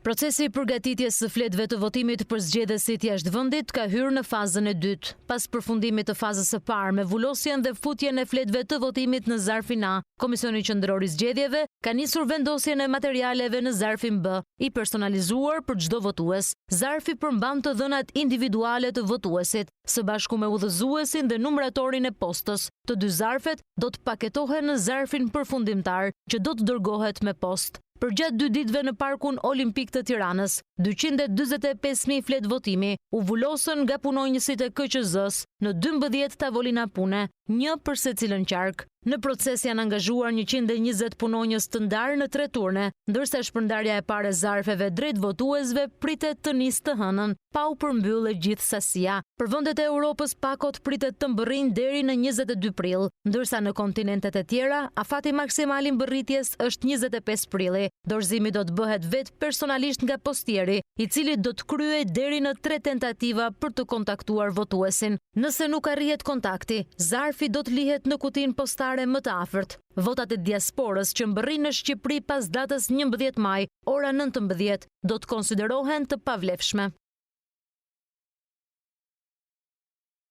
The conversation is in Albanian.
Procesi i përgatitjes së fletëve të votimit për zgjedhësit jashtë vendit ka hyrë në fazën e dytë. Pas përfundimit të fazës së parë me vulosjen dhe futjen e fletëve të votimit në zarfin A, Komisioni Qendror i Zgjedhjeve ka nisur vendosjen e materialeve në zarfin B, i personalizuar për çdo votues. Zarfi përmban të dhënat individuale të votuesit, së bashku me udhëzuesin dhe numratorin e postës. Të dy zarfet do të paketohen në zarfin përfundimtar, që do të dërgohet me postë. Përgjatë 2 ditëve në Parkun Olimpik të Tiranës, 245.000 fletë votimi u vulosën nga punonjësit e KQZ-s në 12 tavolina pune, një për secilën qark. Në proces janë angazhuar 120 punonjës të ndarë në 3 turne, ndërsa shpërndarja e parë e zarfeve drejt votuesve pritet të nisë të hënën, pa u përmbyllë gjithë sasia. Për vendet e Europës pakot pritet të mbërrijnë deri në 22 prill, ndërsa në kontinentet e tjera afati maksimal i mbërritjes është 25 prilli. Dorëzimi do të bëhet vetë personalisht nga postieri, i cili do të kryej deri në 3 tentativa për të kontaktuar votuesin. Nëse nuk arrihet kontakti, zarfi do të lihet në kutinë postare më të afërt. Votat e diasporës që mbërrin në Shqipëri pas datës 11 maj, ora 19, do të konsiderohen të pavlefshme.